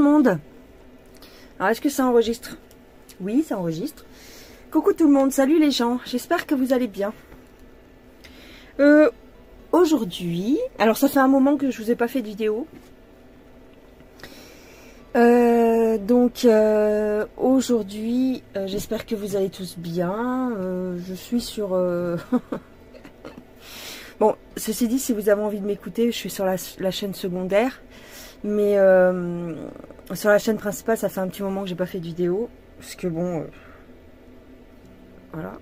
monde. Alors, est-ce que ça enregistre? Oui, ça enregistre. Coucou tout le monde, salut les gens, j'espère que vous allez bien. Aujourd'hui, alors ça fait un moment que je vous ai pas fait de vidéo. Aujourd'hui, j'espère que vous allez tous bien. Je suis sur... Bon, ceci dit, si vous avez envie de m'écouter, je suis sur la chaîne secondaire. Mais sur la chaîne principale, ça fait un petit moment que j'ai pas fait de vidéo. Parce que bon... voilà.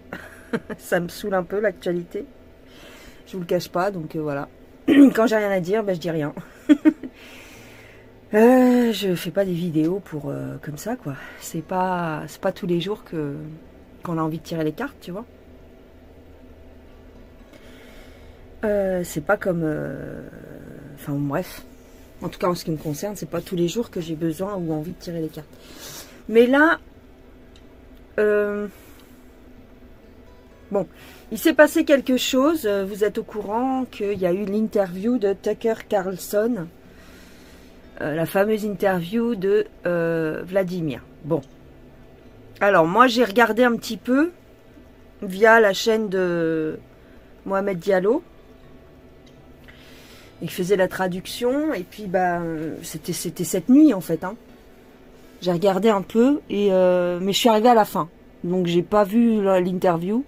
Ça me saoule un peu l'actualité. Je vous le cache pas, donc voilà. Quand j'ai rien à dire, ben, je dis rien. Je fais pas des vidéos pour comme ça, quoi. C'est pas tous les jours qu'on a envie de tirer les cartes, tu vois. C'est pas comme... Enfin, bref. En tout cas, en ce qui me concerne, c'est pas tous les jours que j'ai besoin ou envie de tirer les cartes. Mais là... Bon, il s'est passé quelque chose. Vous êtes au courant qu'il y a eu l'interview de Tucker Carlson. La fameuse interview de Vladimir. Bon. Alors, moi, j'ai regardé un petit peu via la chaîne de Mohamed Diallo. Il faisait la traduction. Et puis, bah, c'était cette nuit, en fait. Hein. J'ai regardé un peu, mais je suis arrivée à la fin. Donc, j'ai pas vu l'interview.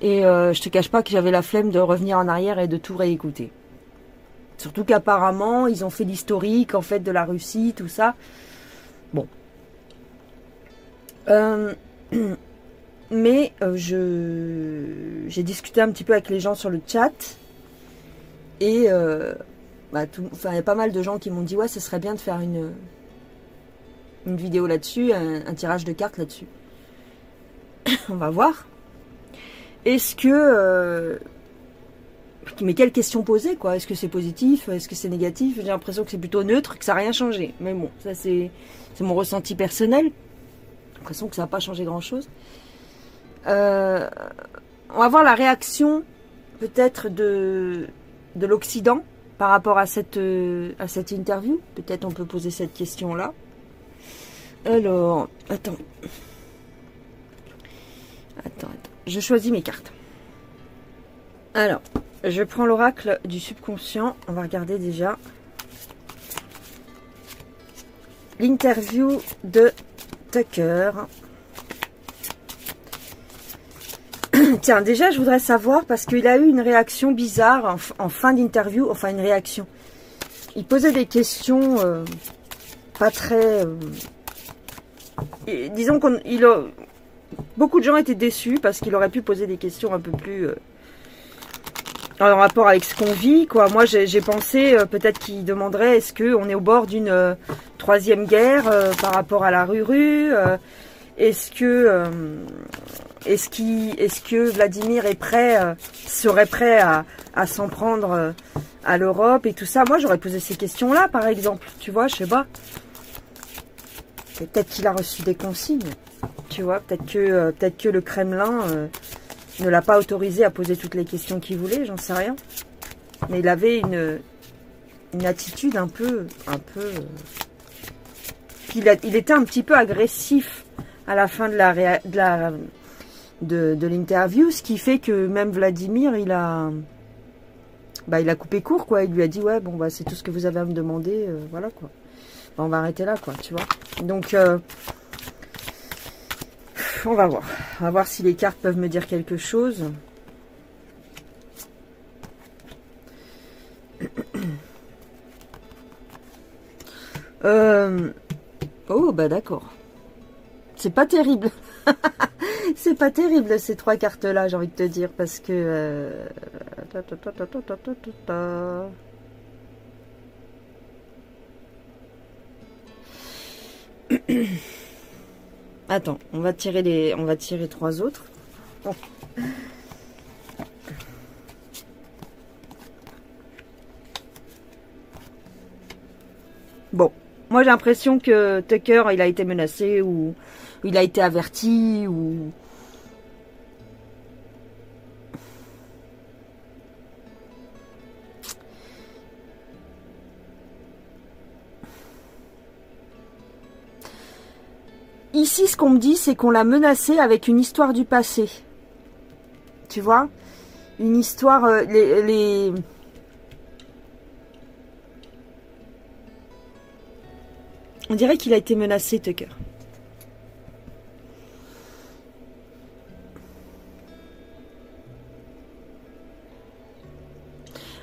Et je te cache pas que j'avais la flemme de revenir en arrière et de tout réécouter. Surtout qu'apparemment, ils ont fait l'historique, en fait, de la Russie, tout ça. Bon. Mais j'ai discuté un petit peu avec les gens sur le chat. Et il y a pas mal de gens qui m'ont dit, ouais, ce serait bien de faire une vidéo là-dessus, un tirage de cartes là-dessus. On va voir. Est-ce que... mais quelle question poser, quoi? Est-ce que c'est positif? Est-ce que c'est négatif? J'ai l'impression que c'est plutôt neutre, que ça n'a rien changé. Mais bon, ça c'est mon ressenti personnel. J'ai l'impression que ça n'a pas changé grand-chose. On va voir la réaction, peut-être, de l'Occident par rapport à cette interview. Peut-être on peut poser cette question-là. Alors, attends. Je choisis mes cartes. Alors, je prends l'oracle du subconscient. On va regarder déjà l'interview de Tucker. Tiens, déjà, je voudrais savoir, parce qu'il a eu une réaction bizarre en fin d'interview. Enfin, une réaction. Il posait des questions pas très... disons beaucoup de gens étaient déçus parce qu'il aurait pu poser des questions un peu plus... en rapport avec ce qu'on vit, quoi. Moi, j'ai pensé peut-être qu'il demanderait est-ce qu'on est au bord d'une troisième guerre par rapport à la Ruru. Est-ce que Vladimir serait prêt à s'en prendre à l'Europe et tout ça. Moi, j'aurais posé ces questions-là, par exemple. Tu vois, je sais pas. Peut-être qu'il a reçu des consignes. Tu vois, peut-être que le Kremlin ne l'a pas autorisé à poser toutes les questions qu'il voulait, j'en sais rien. Mais il avait une attitude un peu il était un petit peu agressif à la fin de l'interview, ce qui fait que même Vladimir, il a coupé court, quoi. Il lui a dit, ouais, bon, bah, c'est tout ce que vous avez à me demander, voilà, quoi. Bah, on va arrêter là, quoi, tu vois. Donc, on va voir. On va voir si les cartes peuvent me dire quelque chose. Oh, bah d'accord. C'est pas terrible. C'est pas terrible, ces trois cartes-là, j'ai envie de te dire, parce que... Attends, on va tirer trois autres. Oh. Bon, moi j'ai l'impression que Tucker, il a été menacé ou il a été averti ou... ici, ce qu'on me dit, c'est qu'on l'a menacée avec une histoire du passé. Tu vois? Une histoire... On dirait qu'il a été menacé, Tucker.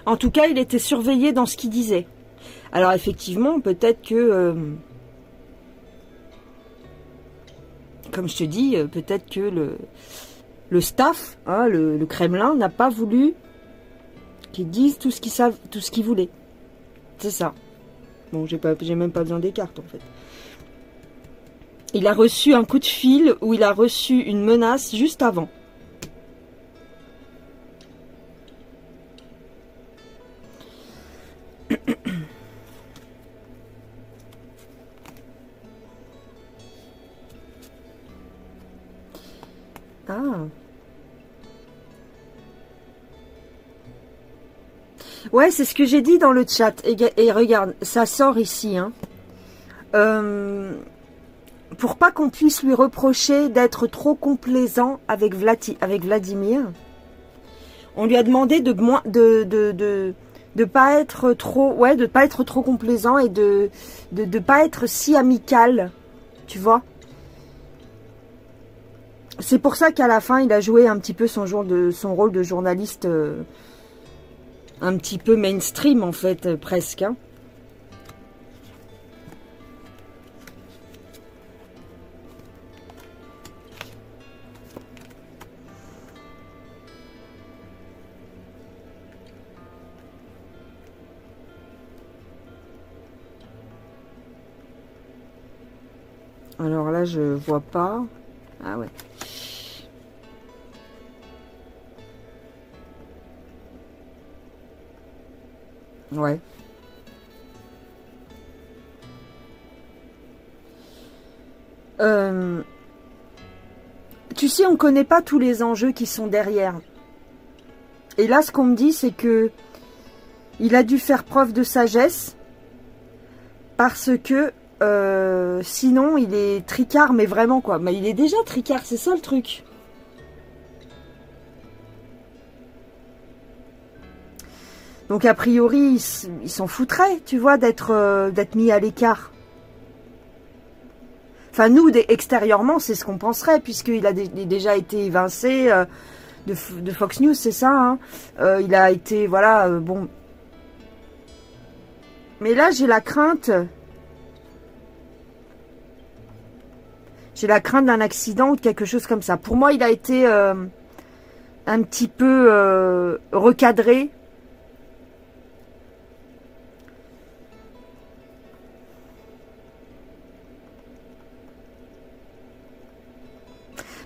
En tout cas, il était surveillé dans ce qu'il disait. Alors effectivement, peut-être que... comme je te dis, peut-être que le staff, hein, le Kremlin, n'a pas voulu qu'ils disent tout ce qu'ils savent, tout ce qu'ils voulaient. C'est ça. Bon, j'ai même pas besoin des cartes, en fait. Il a reçu un coup de fil où il a reçu une menace juste avant. Ah. Ouais, c'est ce que j'ai dit dans le chat. Et regarde, ça sort ici. Hein. Pour pas qu'on puisse lui reprocher d'être trop complaisant avec Vladimir, on lui a demandé de pas être trop, ouais, de pas être trop complaisant et de pas être si amical, tu vois. C'est pour ça qu'à la fin, il a joué un petit peu son rôle de journaliste un petit peu mainstream, en fait, presque. Hein. Alors là, je vois pas. Ah ouais. Ouais. Tu sais, on ne connaît pas tous les enjeux qui sont derrière. Et là, ce qu'on me dit, c'est que il a dû faire preuve de sagesse parce que sinon, il est tricard, mais vraiment quoi. Mais il est déjà tricard, c'est ça le truc. Donc a priori, il s'en foutrait, tu vois, d'être mis à l'écart. Enfin, nous, extérieurement, c'est ce qu'on penserait, puisqu'il a déjà été évincé de Fox News, c'est ça. Hein. Il a été, voilà, bon. Mais là, j'ai la crainte. J'ai la crainte d'un accident ou de quelque chose comme ça. Pour moi, il a été un petit peu recadré.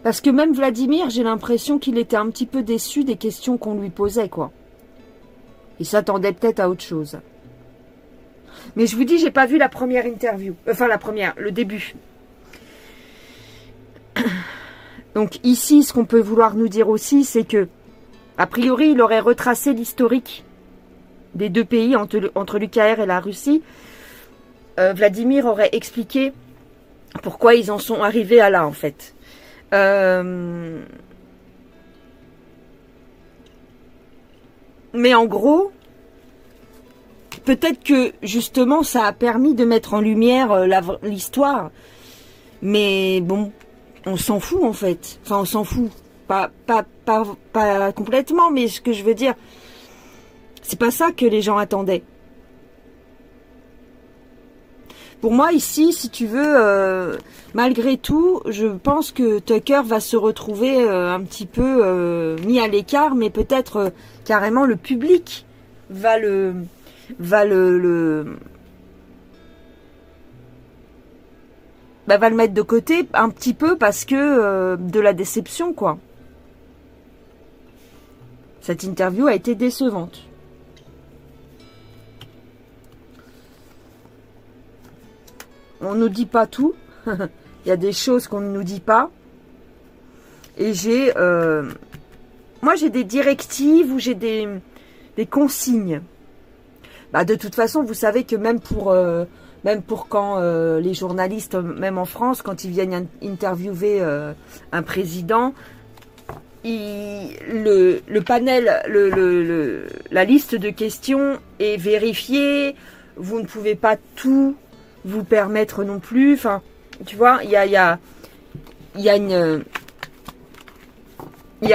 Parce que même Vladimir, j'ai l'impression qu'il était un petit peu déçu des questions qu'on lui posait, quoi. Il s'attendait peut-être à autre chose. Mais je vous dis, j'ai pas vu la première interview. Enfin, le début. Donc ici, ce qu'on peut vouloir nous dire aussi, c'est que, a priori, il aurait retracé l'historique des deux pays, entre l'UKR et la Russie. Vladimir aurait expliqué pourquoi ils en sont arrivés à là, en fait. Mais en gros, peut-être que justement ça a permis de mettre en lumière l'histoire. Mais bon, on s'en fout en fait. Enfin, on s'en fout. Pas complètement, mais ce que je veux dire, c'est pas ça que les gens attendaient. Pour moi, ici, si tu veux, malgré tout, je pense que Tucker va se retrouver un petit peu mis à l'écart, mais peut-être carrément le public va le mettre de côté un petit peu parce que de la déception, quoi. Cette interview a été décevante. On ne nous dit pas tout. Il y a des choses qu'on ne nous dit pas. Et moi, j'ai des directives ou j'ai des consignes. Bah, de toute façon, vous savez que même pour même pour quand les journalistes, même en France, quand ils viennent interviewer un président, le panel, la liste de questions est vérifiée. Vous ne pouvez pas tout vous permettre non plus. Enfin, tu vois, il y a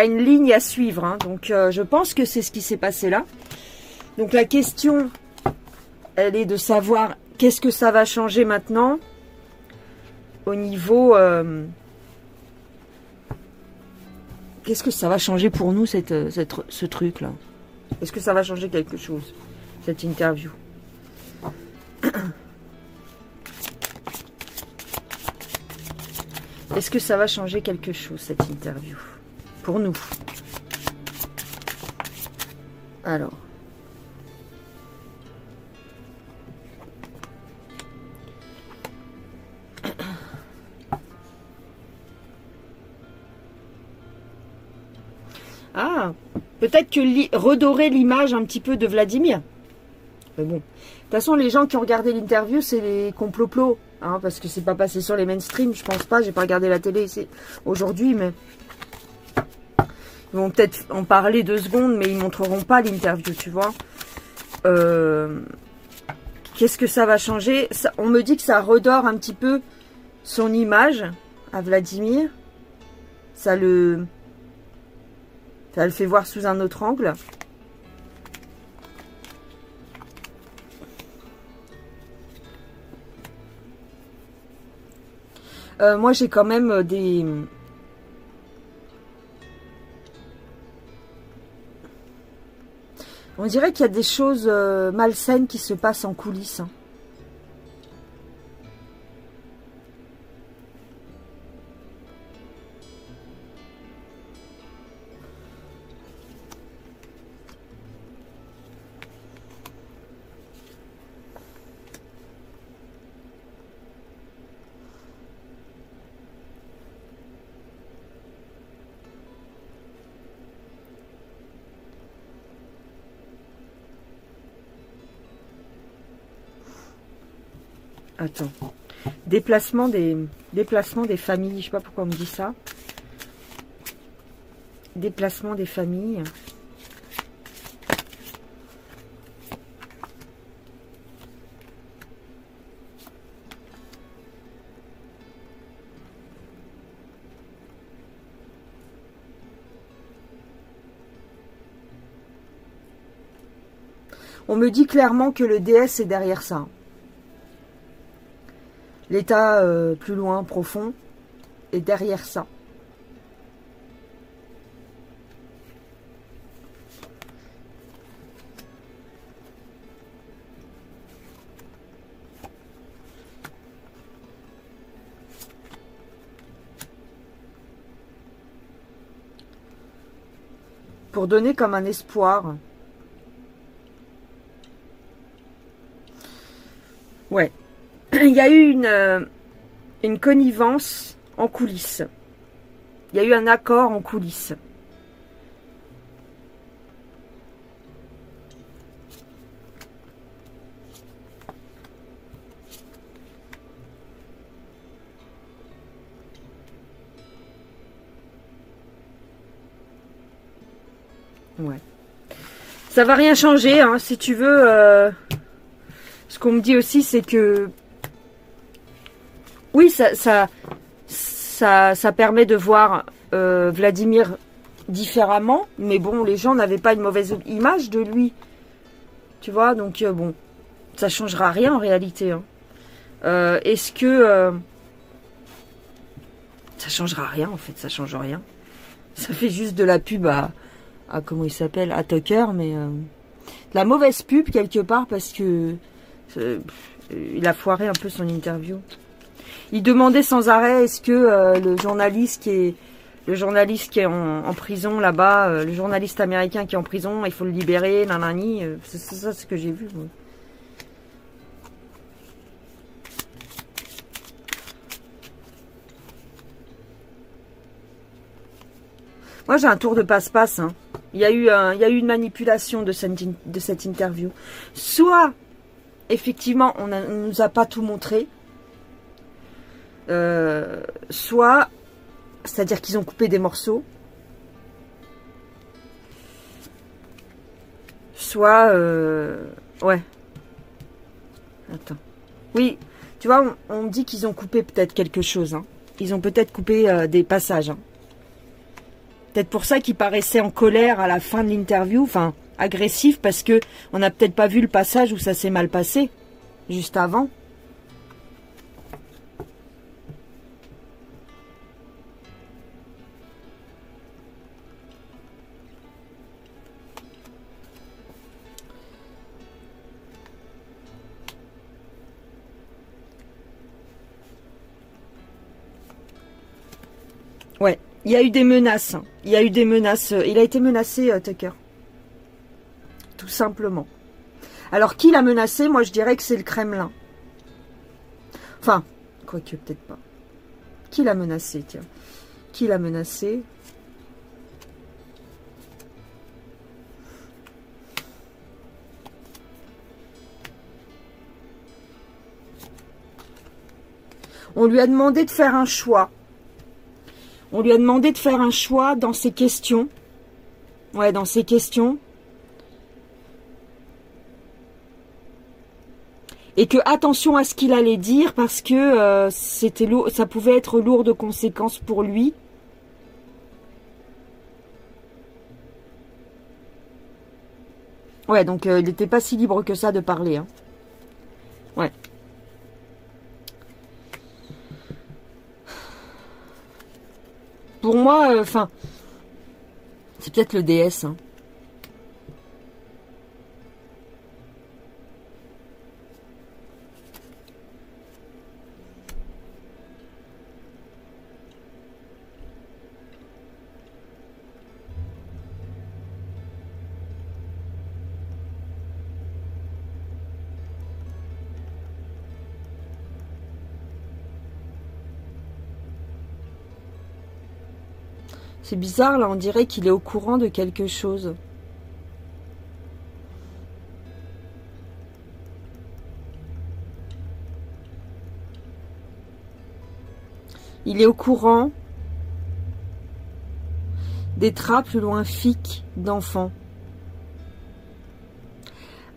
une ligne à suivre. Hein. Donc, je pense que c'est ce qui s'est passé là. Donc, la question, elle est de savoir qu'est-ce que ça va changer maintenant au niveau... qu'est-ce que ça va changer pour nous, ce truc-là? Est-ce que ça va changer quelque chose, cette interview? Est-ce que ça va changer quelque chose, cette interview? Pour nous. Alors. Ah, peut-être que redorer l'image un petit peu de Vladimir. Mais bon. De toute façon, les gens qui ont regardé l'interview, c'est les complots, hein, parce que c'est pas passé sur les mainstream, je pense pas. J'ai pas regardé la télé aujourd'hui, mais ils vont peut-être en parler 2 secondes, mais ils montreront pas l'interview, tu vois. Qu'est-ce que ça va changer? On me dit que ça redore un petit peu son image à Vladimir. Ça le fait voir sous un autre angle. Moi, j'ai quand même des... On dirait qu'il y a des choses malsaines qui se passent en coulisses. Hein. Attends. Déplacement des familles. Je sais pas pourquoi on me dit ça. Déplacement des familles. On me dit clairement que le DS est derrière ça. L'état plus loin, profond, est derrière ça. Pour donner comme un espoir. Ouais. Il y a eu une connivence en coulisses. Il y a eu un accord en coulisses. Ouais. Ça va rien changer, hein, si tu veux. Ce qu'on me dit aussi, c'est que oui, ça permet de voir Vladimir différemment, mais bon, les gens n'avaient pas une mauvaise image de lui, tu vois, donc bon, ça changera rien en réalité. Hein. Est-ce que ça changera rien en fait, ça change rien. Ça fait juste de la pub à comment il s'appelle, à Tucker, mais la mauvaise pub quelque part parce que il a foiré un peu son interview. Il demandait sans arrêt est-ce que le journaliste qui est en prison là-bas, le journaliste américain qui est en prison, il faut le libérer, nanani. C'est ça ce que j'ai vu. Moi. Moi j'ai un tour de passe-passe. Hein. Il y a eu une manipulation de cette interview. Soit effectivement, on ne nous a pas tout montré. Soit, c'est-à-dire qu'ils ont coupé des morceaux. Soit, ouais. Attends. Oui, tu vois, on me dit qu'ils ont coupé peut-être quelque chose. Hein. Ils ont peut-être coupé des passages. Hein. Peut-être pour ça qu'il paraissait en colère à la fin de l'interview, enfin agressif, parce que on n'a peut-être pas vu le passage où ça s'est mal passé, juste avant. Ouais, il y a eu des menaces. Hein. Il y a eu des menaces. Il a été menacé, Tucker. Tout simplement. Alors, qui l'a menacé? Moi, je dirais que c'est le Kremlin. Enfin, quoique, peut-être pas. Qui l'a menacé, tiens? Qui l'a menacé? On lui a demandé de faire un choix. On lui a demandé de faire un choix dans ses questions. Ouais, dans ses questions. Et que attention à ce qu'il allait dire parce que c'était lourd, ça pouvait être lourd de conséquences pour lui. Ouais, donc il n'était pas si libre que ça de parler. Hein. Ouais. Pour moi, enfin, c'est peut-être le DS. Hein. C'est bizarre, là, on dirait qu'il est au courant de quelque chose. Il est au courant des trappes plus loin fiques d'enfants.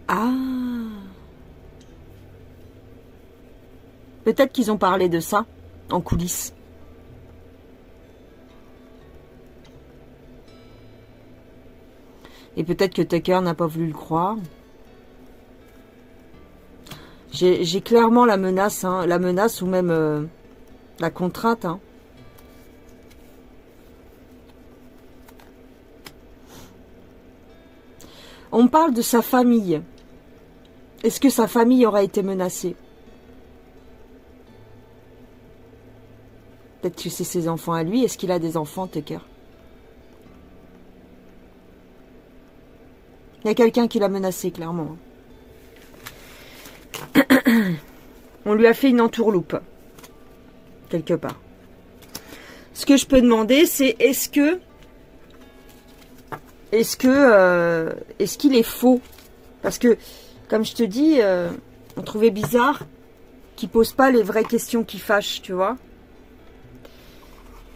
Ah! Peut-être qu'ils ont parlé de ça en coulisses. Et peut-être que Tucker n'a pas voulu le croire. J'ai clairement la menace, hein, la menace ou même la contrainte. Hein. On parle de sa famille. Est-ce que sa famille aura été menacée? Peut-être que c'est ses enfants à lui. Est-ce qu'il a des enfants, Tucker? Il y a quelqu'un qui l'a menacé, clairement. On lui a fait une entourloupe. Quelque part. Ce que je peux demander, c'est est-ce qu'il est faux? Parce que, comme je te dis, on trouvait bizarre qu'il pose pas les vraies questions qui fâchent, tu vois.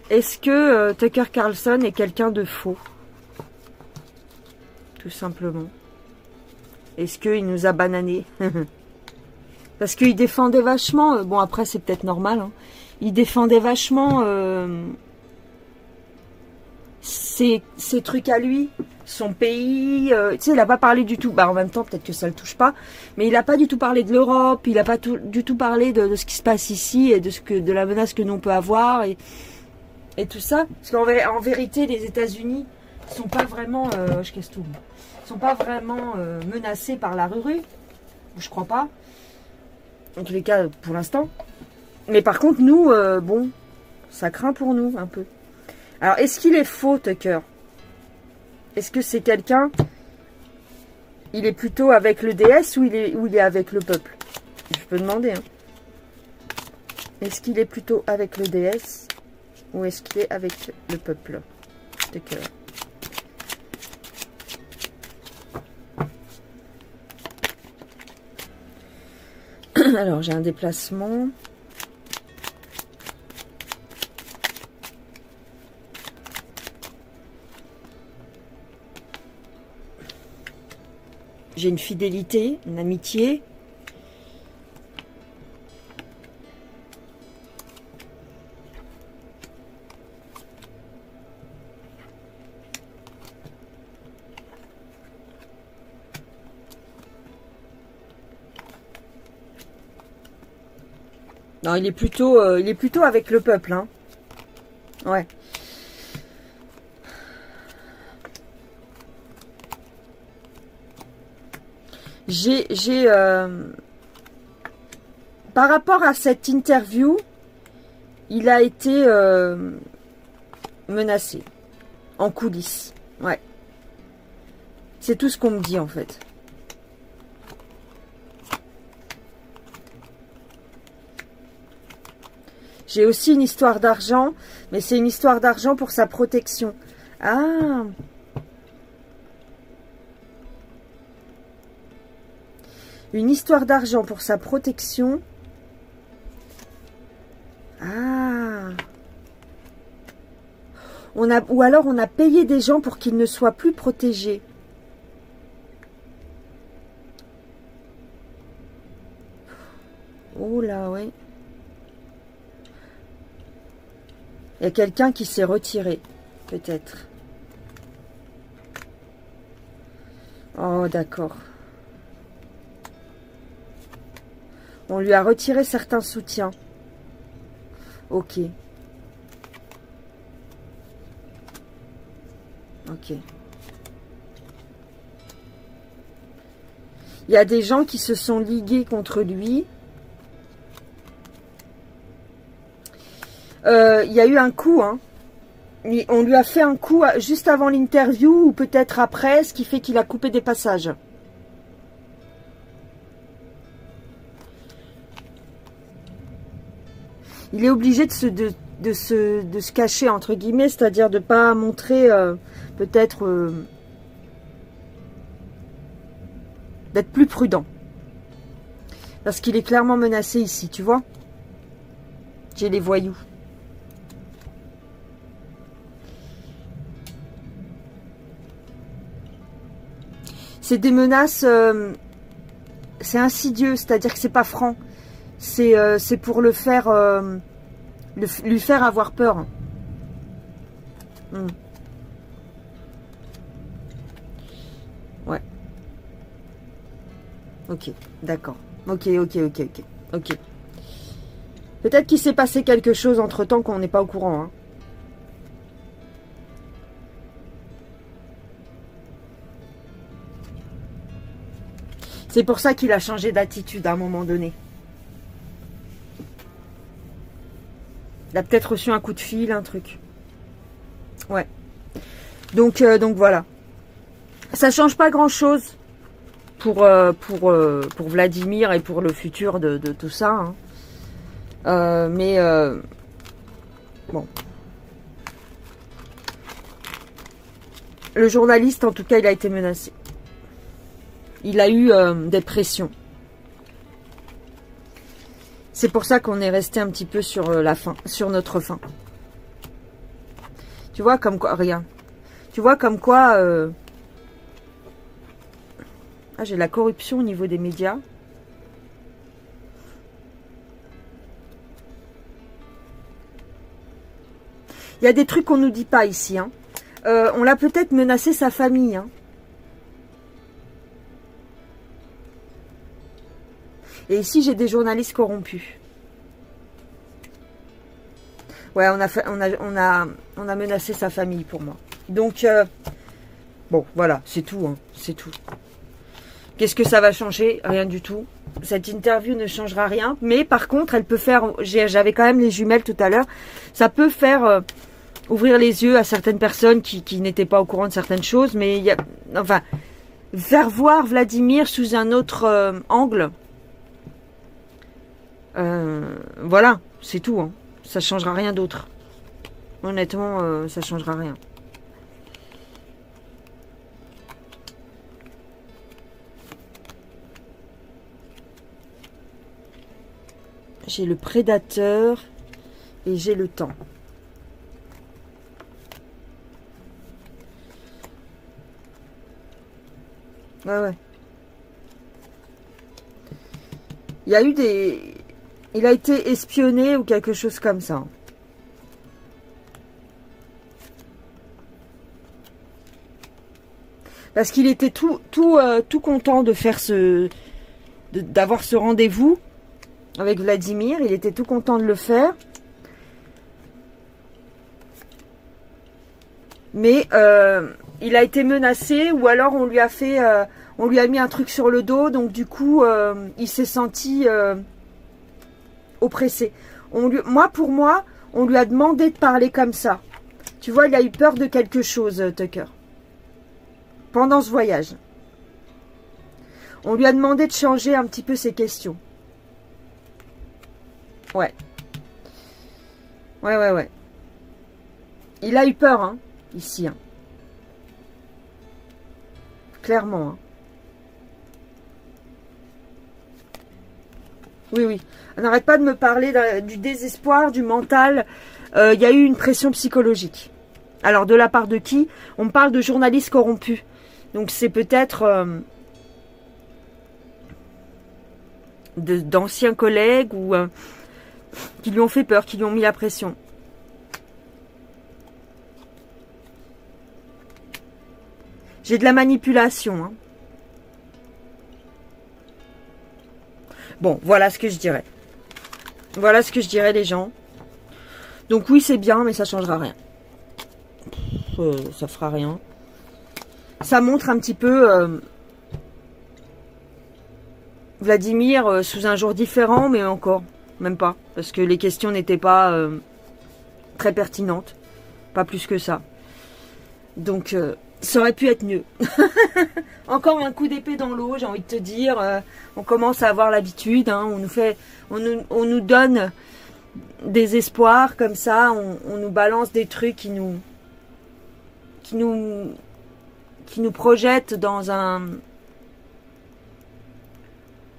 Est-ce que Tucker Carlson est quelqu'un de faux? Tout simplement. Est-ce qu'il nous a bananés? Parce qu'il défendait vachement... bon, après, c'est peut-être normal. Hein, il défendait vachement ses trucs à lui, son pays. Tu sais, il n'a pas parlé du tout... Bah, en même temps, peut-être que ça le touche pas. Mais il n'a pas du tout parlé de l'Europe. Il n'a pas du tout parlé de ce qui se passe ici et de la menace que nous on peut avoir et tout ça. Parce qu'en vérité, les États-Unis sont pas vraiment... je casse tout. Sont pas vraiment menacés par la rue. Je crois pas. En tous les cas, pour l'instant. Mais par contre, nous, bon, ça craint pour nous, un peu. Alors, est-ce qu'il est faux, Tucker? Est-ce que c'est quelqu'un... Il est plutôt avec le DS ou il est avec le peuple? Je peux demander, hein. Est-ce qu'il est plutôt avec le DS ou est-ce qu'il est avec le peuple, Tucker? Alors, j'ai un déplacement. J'ai une fidélité, une amitié. Non, il est plutôt avec le peuple, hein. Ouais. Par rapport à cette interview, il a été menacé en coulisses. Ouais. C'est tout ce qu'on me dit en fait. J'ai aussi une histoire d'argent, mais c'est une histoire d'argent pour sa protection. Ah! Une histoire d'argent pour sa protection. Ah! Ou alors on a payé des gens pour qu'ils ne soient plus protégés. Oh là, ouais. Il y a quelqu'un qui s'est retiré, peut-être. Oh, d'accord. On lui a retiré certains soutiens. Ok. Ok. Il y a des gens qui se sont ligués contre lui. Il y a eu un coup, hein. On lui a fait un coup juste avant l'interview ou peut-être après, ce qui fait qu'il a coupé des passages. Il est obligé de se cacher, entre guillemets, c'est-à-dire de ne pas montrer, peut-être, d'être plus prudent. Parce qu'il est clairement menacé ici, tu vois. J'ai les voyous. C'est des menaces, c'est insidieux, c'est-à-dire que c'est pas franc. C'est pour le faire, lui faire avoir peur. Ouais. Ok, d'accord. Ok. Peut-être qu'il s'est passé quelque chose entre-temps qu'on n'est pas au courant, hein. C'est pour ça qu'il a changé d'attitude à un moment donné. Il a peut-être reçu un coup de fil, un truc. Ouais. Donc voilà. Ça change pas grand-chose pour Vladimir et pour le futur de tout ça, hein. Bon. Le journaliste, en tout cas, il a été menacé. Il a eu des pressions. C'est pour ça qu'on est resté un petit peu sur la fin, sur notre fin. Tu vois comme quoi, regarde. Tu vois comme quoi... Ah, j'ai la corruption au niveau des médias. Il y a des trucs qu'on nous dit pas ici, hein. On l'a peut-être menacé sa famille, hein. Et ici, j'ai des journalistes corrompus. Ouais, on a menacé sa famille pour moi. Donc, bon, voilà, c'est tout, hein, c'est tout. Qu'est-ce que ça va changer? Rien du tout. Cette interview ne changera rien. Mais par contre, elle peut faire... J'avais quand même les jumelles tout à l'heure. Ça peut faire ouvrir les yeux à certaines personnes qui n'étaient pas au courant de certaines choses. Mais il y a... Enfin, faire voir Vladimir sous un autre angle... voilà, c'est tout, hein. Ça changera rien d'autre. Honnêtement, ça changera rien. j'ai le prédateur et j'ai le temps. Ouais. Il y a eu des... Il a été espionné ou quelque chose comme ça. Parce qu'il était tout content de faire d'avoir ce rendez-vous avec Vladimir. Il était tout content de le faire. Mais il a été menacé ou alors on lui a fait... on lui a mis un truc sur le dos. Donc du coup, il s'est senti oppressé. Pour moi, on lui a demandé de parler comme ça. Tu vois, il a eu peur de quelque chose, Tucker. Pendant ce voyage. On lui a demandé de changer un petit peu ses questions. Ouais. Ouais. Il a eu peur, hein, ici. Hein. Clairement. Hein. Oui. On n'arrête pas de me parler du désespoir, du mental. Il y a eu une pression psychologique. Alors, de la part de qui? On me parle de journalistes corrompus. Donc c'est peut-être d'anciens collègues ou qui lui ont fait peur, qui lui ont mis la pression. J'ai de la manipulation. Hein. Bon, voilà ce que je dirais. Voilà ce que je dirais les gens. Donc oui, c'est bien, mais ça changera rien. Ça fera rien. Ça montre un petit peu Vladimir sous un jour différent, mais encore, même pas. Parce que les questions n'étaient pas très pertinentes. Pas plus que ça. Donc, ça aurait pu être mieux. Encore un coup d'épée dans l'eau, j'ai envie de te dire. On commence à avoir l'habitude. Hein, on nous donne des espoirs comme ça. On nous balance des trucs qui nous projette dans un...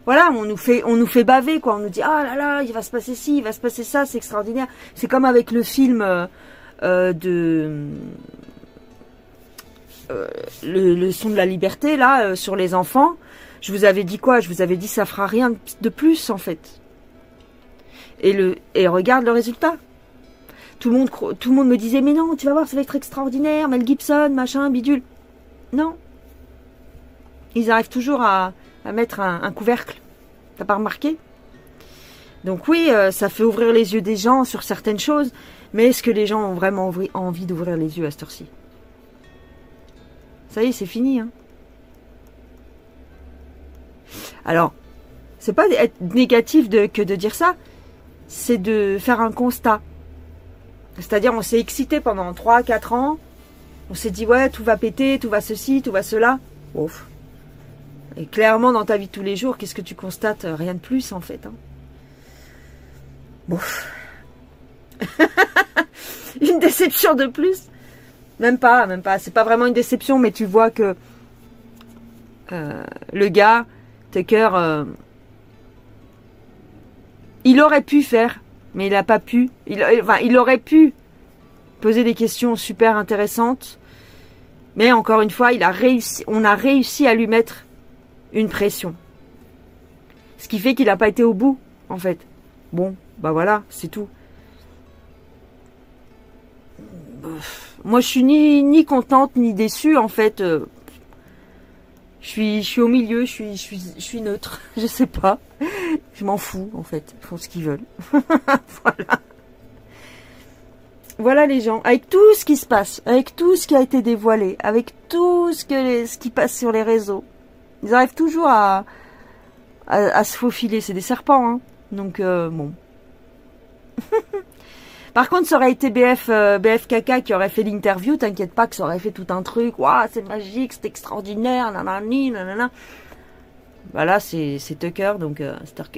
Voilà, on nous fait baver, quoi. On nous dit, ah là là, il va se passer ci, il va se passer ça, c'est extraordinaire. C'est comme avec le film le son de la liberté, là, sur les enfants. Je vous avais dit quoi? Je vous avais dit, ça fera rien de plus, en fait. Et regarde le résultat. Tout le monde me disait, mais non, tu vas voir, ça va être extraordinaire, Mel Gibson, machin, bidule. Non. Ils arrivent toujours à mettre un couvercle. T'as pas remarqué? Donc oui, ça fait ouvrir les yeux des gens sur certaines choses. Mais est-ce que les gens ont vraiment envie d'ouvrir les yeux à cette heure-ci? Ça y est, c'est fini. Hein. Alors, c'est pas être négatif que de dire ça. C'est de faire un constat. C'est-à-dire, on s'est excité pendant 3-4 ans. On s'est dit, ouais, tout va péter, tout va ceci, tout va cela. Ouf. Et clairement, dans ta vie de tous les jours, qu'est-ce que tu constates? Rien de plus, en fait. Hein. Bouf. Une déception de plus? Même pas. C'est pas vraiment une déception, mais tu vois que le gars, Tucker, il aurait pu faire, mais il n'a pas pu. Il aurait pu poser des questions super intéressantes. Mais encore une fois, on a réussi à lui mettre une pression. Ce qui fait qu'il n'a pas été au bout, en fait. Bon, bah voilà, c'est tout. Moi, je suis ni contente, ni déçue, en fait. Je suis au milieu, je suis neutre. Je sais pas. Je m'en fous, en fait. Ils font ce qu'ils veulent. Voilà. Voilà les gens, avec tout ce qui se passe, avec tout ce qui a été dévoilé, avec tout ce qui passe sur les réseaux, ils arrivent toujours à se faufiler. C'est des serpents, hein. Donc, bon. Par contre, ça aurait été BF Caca qui aurait fait l'interview, t'inquiète pas que ça aurait fait tout un truc. Waouh, c'est magique, c'est extraordinaire, nanani, nanana. Bah là, c'est Tucker, donc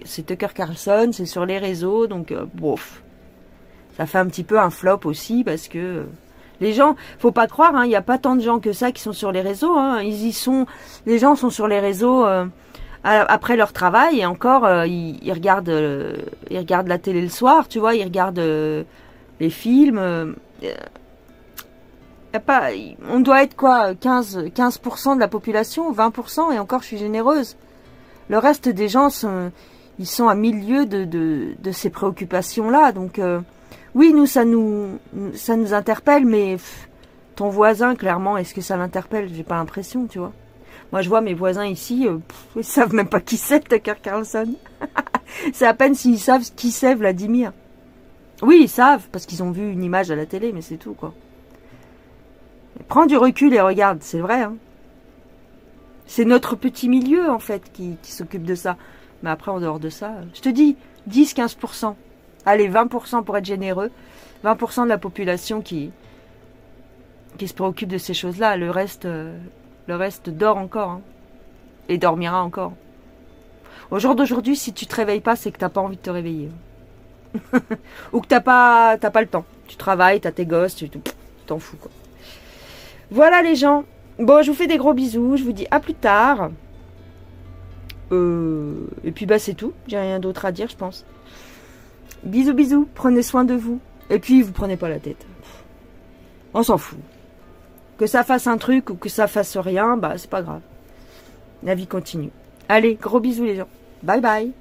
c'est Tucker Carlson, c'est sur les réseaux, donc bof. Ça fait un petit peu un flop aussi parce que les gens, faut pas croire, hein, il n'y a pas tant de gens que ça qui sont sur les réseaux. Hein, les gens sont sur les réseaux après leur travail, et encore, ils regardent la télé le soir, tu vois, ils regardent les films. On doit être quoi, 15% de la population, 20%, et encore je suis généreuse. Le reste des gens ils sont à milieu de ces préoccupations-là. Donc oui, ça nous interpelle, mais ton voisin, clairement, est-ce que ça l'interpelle? J'ai pas l'impression, tu vois. Moi, je vois mes voisins ici, ils savent même pas qui c'est Tucker Carlson. C'est à peine s'ils savent qui c'est Vladimir. Oui, ils savent, parce qu'ils ont vu une image à la télé, mais c'est tout, quoi. Prends du recul et regarde, c'est vrai. Hein. C'est notre petit milieu, en fait, qui s'occupe de ça. Mais après, en dehors de ça, je te dis, 10-15%. Allez, 20% pour être généreux. 20% de la population qui se préoccupe de ces choses-là. Le reste dort encore. Hein. Et dormira encore. Au jour d'aujourd'hui, si tu te réveilles pas, c'est que t'as pas envie de te réveiller. Ou que t'as pas le temps. Tu travailles, t'as tes gosses, tu t'en fous, quoi. Voilà les gens. Bon, je vous fais des gros bisous. Je vous dis à plus tard. Et puis bah c'est tout. J'ai rien d'autre à dire, je pense. Bisous, bisous. Prenez soin de vous. Et puis vous prenez pas la tête. On s'en fout. Que ça fasse un truc ou que ça fasse rien, bah c'est pas grave. La vie continue. Allez, gros bisous les gens. Bye bye.